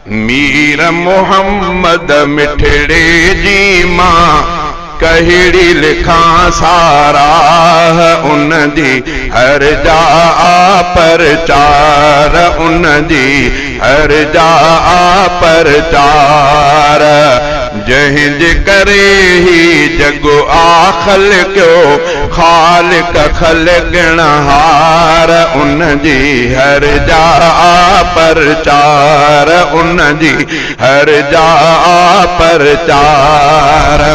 मीर मोहम्मद मिठड़े जी मां कहिड़ी लिखां सारा उन दी हर जा परचार उन दी हर जा परचार जंहिंजे करे ही जगो आखल क्यो खालिक खलगणहार उन जी हर जा परचार उन जी हर जा परचार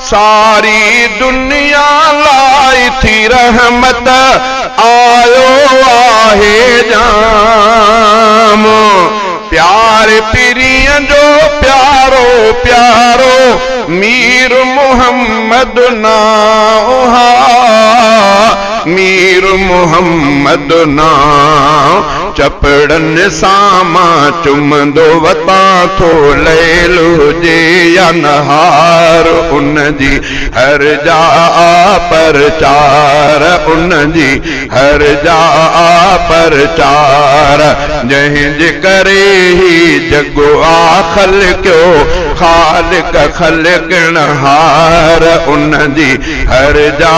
सारी दुनिया लाई थी रहमत आयो आहे जाम प्यारे पिरियन जो प्यारो प्यारो मीर मोहम्मद नाओ मीर मोहम्मद नाओ चपड़न सामा चुमंदो वता थो लैलो जे या नहार उन जी हर जा परचार उन जी हर जा परचार जंहिंजे करे ही जगो आखल क्यो खालिक खलगणहार उन जी हर जा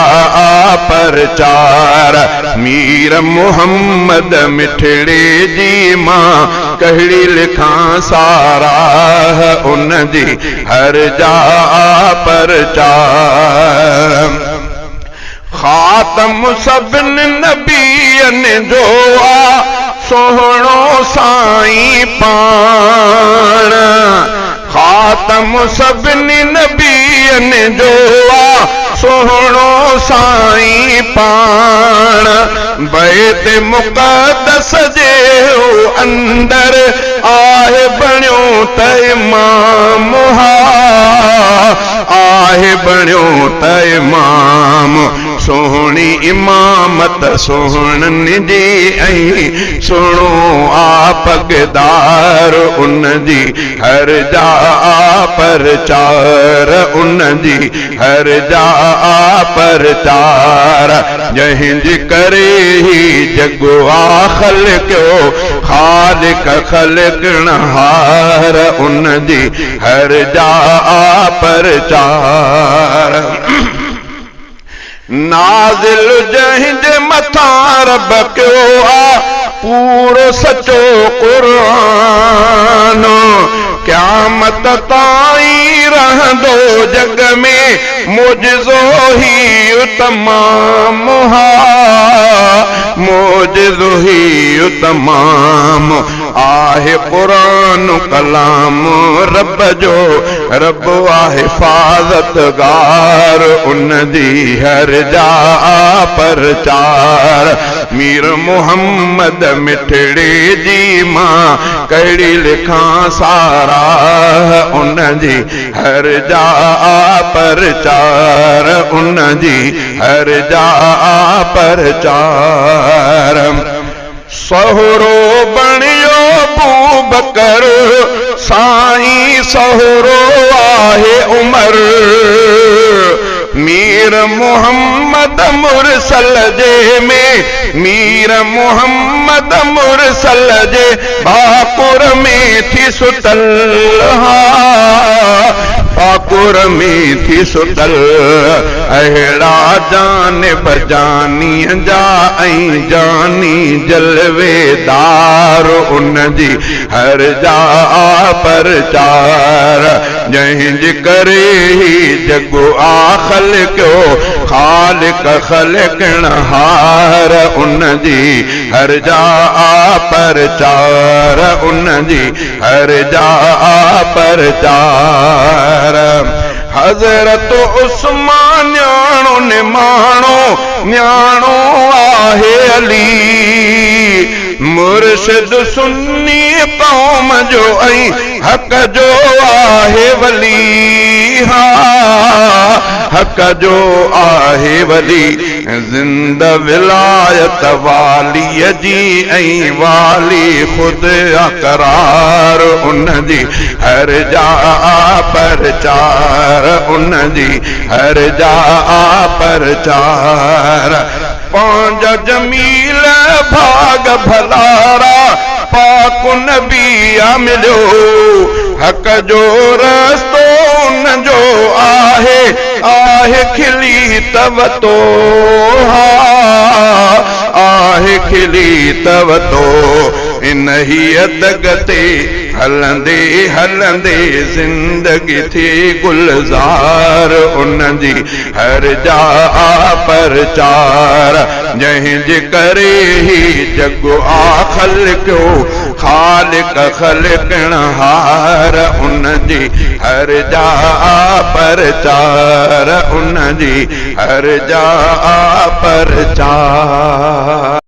परचार मीर मोहम्मद मिठड़े जी मां कहिड़ी लिखां सारा उन जी हर जा परचार खातम सभिन नबियन जो आ सोहणो साईं पाण खातम सभिन नबियन जो आ सोहणो साईं पाण बैत मुक़द्दस जे अंदर आहे बणियो त इमाम आहे बणियो त इमाम सोहणी इमामत सोहणन जी ऐं सुणो आपगदार उन जी हर जा परचार उन जी हर जा परचार जंहिंजे करे ही जगो आखल क्यो खालिक खलगणहार उन जी हर जा परचार नाज़िल जंहिंजे मथां रब कयो आ पूरो सचो क़ुरान क़यामत ताईं रहंदो जग में मुजिज़ो ही तमाम मुजिज़ो ही तमाम आहे क़ुरान कलाम रब जो रब आहे हिफ़ाज़तगार उन जी हर जा परचार मीर मोहम्मद मिठड़े जी मां कहिड़ी लिखां सारा उन जी हर जा परचार उन जी हर जा परचार सहरो बणियो बूबकर साईं सहरो आहे उमर मीर मोहम्मद मुरसल जे में मीर मोहम्मद मुरसल जे भाकुर में थी सुतल भाकुर में थी सुतल अहिड़ा जानिब जानी जा ऐं जानी जलवेदार उन जी हर जा परचार जंहिंजे करे ही जगो आखल क्यो खालिक खलगणहार उन जी हर जा परचार उन जी हर जा परचार हज़रत उस्मान न्याणो न्याणो आहे अली मुर्शिद सुन्नी कौम जो ऐं हक़ जो आहे वली हक़ जो आहे वली ज़िंद विलायत वाली जी ऐं वाली खुद अक़रार उन जी हर जा परचार उन जी हर जा परचार पांज जमील भाग भलारा को नबी मिलियो हक़ जो रस्तो उन जो आहे खिली तव तो आहे खिली तव तो इन ही अदगते हलंदे हलंदे जिंदगी थी गुलजार उन जी हर जा परचार जंहिंजे करे ही जग आ खल्क़ो खालिक खल्क़ण हार उन जी हर जा परचार उन जी हर जा परचार।